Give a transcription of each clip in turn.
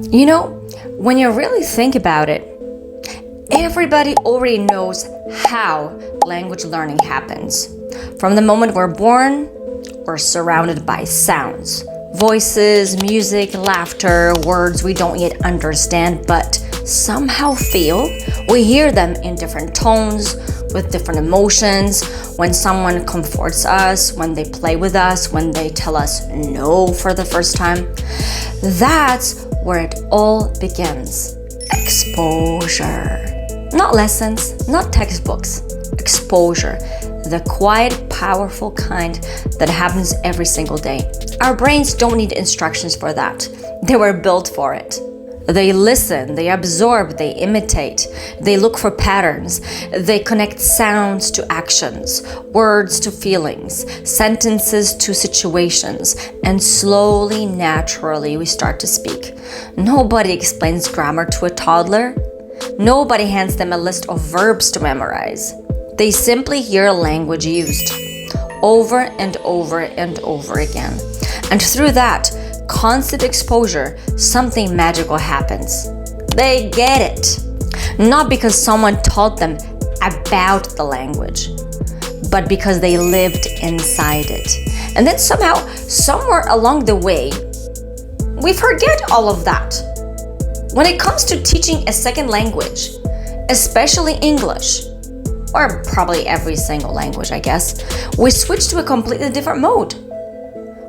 You know, when you really think about it, everybody already knows how language learning happens. From the moment we're born, we're surrounded by sounds, voices, music, laughter, words we don't yet understand but somehow feel. We hear them in different tones, with different emotions, when someone comforts us, when they play with us, when they tell us no for the first time. That's where it all begins. Exposure. Not lessons, not textbooks. Exposure. The quiet, powerful kind that happens every single day. Our brains don't need instructions for that. They were built for it. They listen, they absorb, they imitate, they look for patterns, they connect sounds to actions, words to feelings, sentences to situations, and slowly, naturally, we start to speak. Nobody explains grammar to a toddler. Nobody hands them a list of verbs to memorize. They simply hear language used over and over and over again. And through that constant exposure, something magical happens. They get it. Not because someone taught them about the language, but because they lived inside it. And then somehow, somewhere along the way, we forget all of that. When it comes to teaching a second language, especially English, or probably every single language, I guess, we switch to a completely different mode.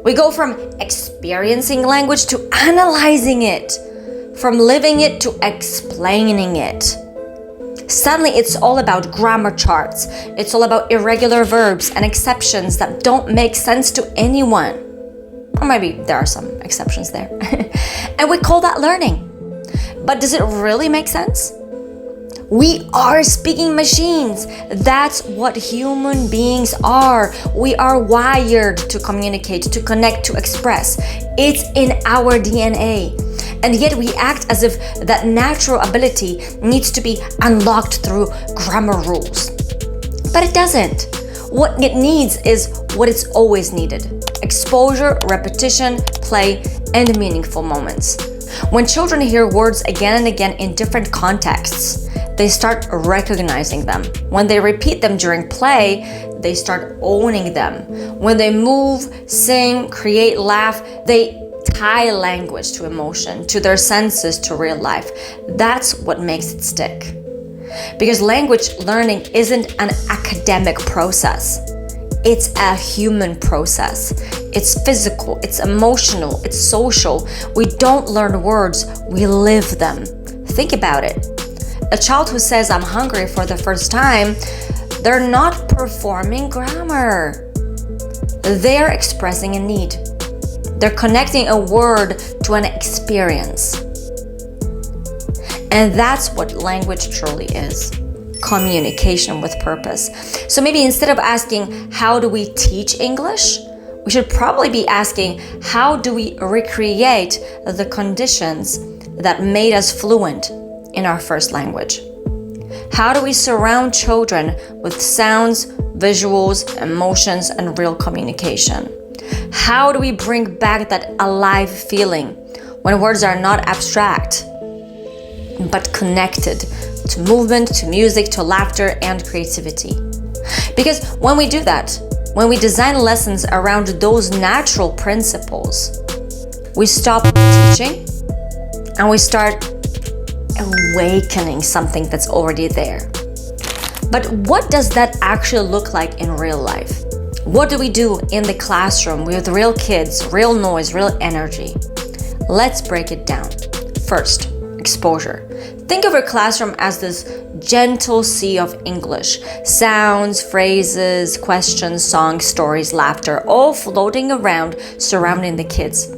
We go from experiencing language to analyzing it, from living it to explaining it. Suddenly, it's all about grammar charts. It's all about irregular verbs and exceptions that don't make sense to anyone. Or maybe there are some exceptions there. And we call that learning. But does it really make sense? We are speaking machines. That's what human beings are. We are wired to communicate, to connect, to express. It's in our DNA. And yet we act as if that natural ability needs to be unlocked through grammar rules. But it doesn't. What it needs is what it's always needed: exposure, repetition, play, and meaningful moments. When children hear words again and again in different contexts, they start recognizing them. When they repeat them during play, they start owning them. When they move, sing, create, laugh, they tie language to emotion, to their senses, to real life. That's what makes it stick. Because language learning isn't an academic process. It's a human process. It's physical, it's emotional, it's social. We don't learn words, we live them. Think about it. A child who says, "I'm hungry" for the first time, they're not performing grammar. They're expressing a need. They're connecting a word to an experience. And that's what language truly is. Communication with purpose. So maybe instead of asking, how do we teach English? We should probably be asking, how do we recreate the conditions that made us fluent in our first language? How do we surround children with sounds, visuals, emotions, and real communication? How do we bring back that alive feeling when words are not abstract, but connected to movement, to music, to laughter, and creativity? Because when we do that, when we design lessons around those natural principles, we stop teaching and we start awakening something that's already there. But what does that actually look like in real life? What do we do in the classroom with real kids, real noise, real energy? Let's break it down. First, exposure. Think of your classroom as this gentle sea of English. Sounds, phrases, questions, songs, stories, laughter, all floating around, surrounding the kids.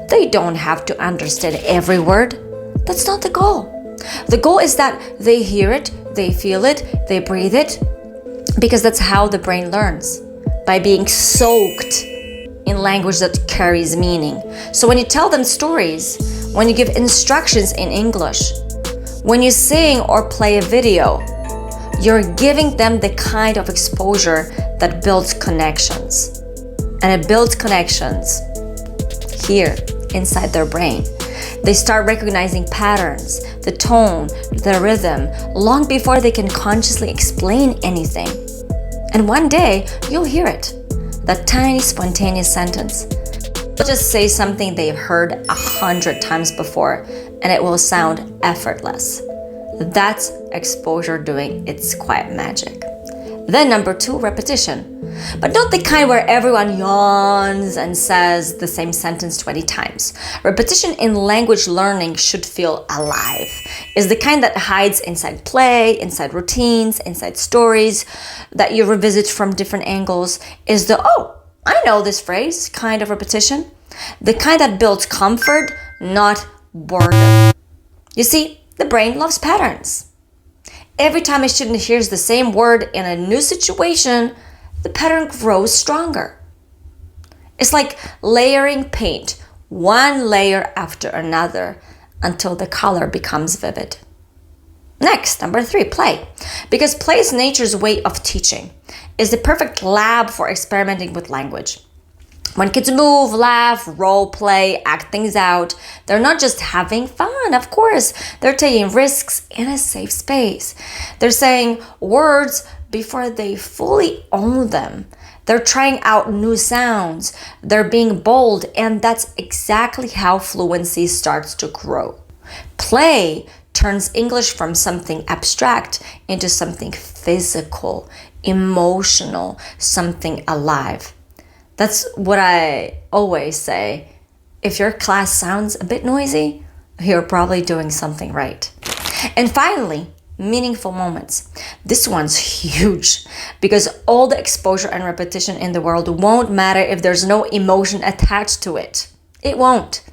They don't have to understand every word. That's not the goal. The goal is that they hear it, they feel it, they breathe it, because that's how the brain learns, by being soaked in language that carries meaning. So when you tell them stories, when you give instructions in English, when you sing or play a video, you're giving them the kind of exposure that builds connections. And it builds connections here inside their brain. They start recognizing patterns, the tone, the rhythm, long before they can consciously explain anything. And one day, you'll hear it, that tiny spontaneous sentence. They'll just say something they've heard 100 times before, and it will sound effortless. That's exposure doing its quiet magic. Then number 2, repetition. But not the kind where everyone yawns and says the same sentence 20 times. Repetition in language learning should feel alive. It's the kind that hides inside play, inside routines, inside stories that you revisit from different angles. Is the, oh, I know this phrase kind of repetition. The kind that builds comfort, not boredom. You see, the brain loves patterns. Every time a student hears the same word in a new situation, the pattern grows stronger. It's like layering paint, one layer after another, until the color becomes vivid. Next, number 3, play. Because play is nature's way of teaching. It's the perfect lab for experimenting with language. When kids move, laugh, role play, act things out, they're not just having fun, of course. They're taking risks in a safe space. They're saying words before they fully own them. They're trying out new sounds. They're being bold, and that's exactly how fluency starts to grow. Play turns English from something abstract into something physical, emotional, something alive. That's what I always say. If your class sounds a bit noisy, you're probably doing something right. And finally, meaningful moments. This one's huge because all the exposure and repetition in the world won't matter if there's no emotion attached to it. It won't.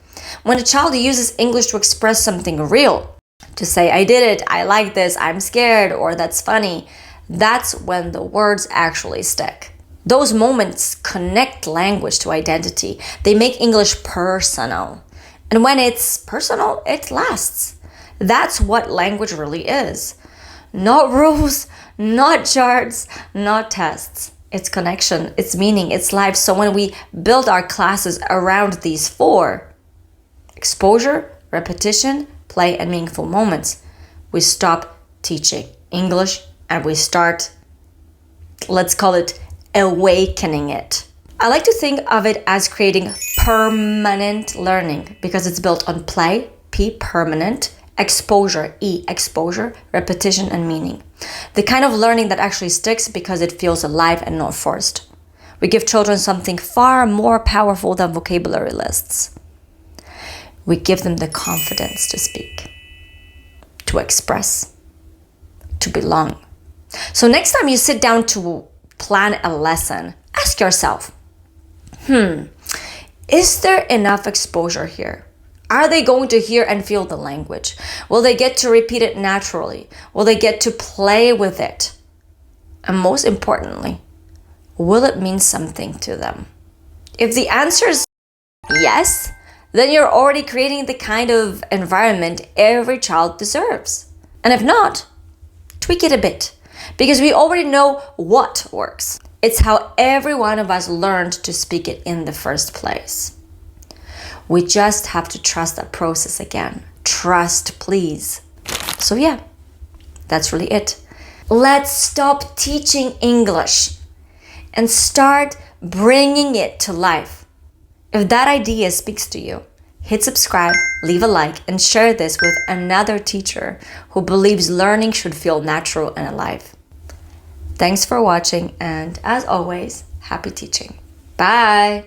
When a child uses English to express something real, to say, I did it, I like this, I'm scared, or that's funny, that's when the words actually stick. Those moments connect language to identity. They make English personal. And when it's personal, it lasts. That's what language really is. Not rules, not charts, not tests. It's connection, it's meaning, it's life. So when we build our classes around these 4, exposure, repetition, play, and meaningful moments, we stop teaching English and we start, let's call it, awakening it. I like to think of it as creating permanent learning because it's built on play, P, permanent, exposure, E, exposure, repetition, and meaning. The kind of learning that actually sticks because it feels alive and not forced. We give children something far more powerful than vocabulary lists. We give them the confidence to speak, to express, to belong. So next time you sit down to plan a lesson, ask yourself, is there enough exposure here? Are they going to hear and feel the language? Will they get to repeat it naturally? Will they get to play with it? And most importantly, will it mean something to them? If the answer is yes, then you're already creating the kind of environment every child deserves. And if not, tweak it a bit. Because we already know what works. It's how every one of us learned to speak it in the first place. We just have to trust that process again. Trust, please. So yeah, that's really it. Let's stop teaching English and start bringing it to life. If that idea speaks to you, hit subscribe, leave a like, and share this with another teacher who believes learning should feel natural and alive. Thanks for watching, and as always, happy teaching. Bye!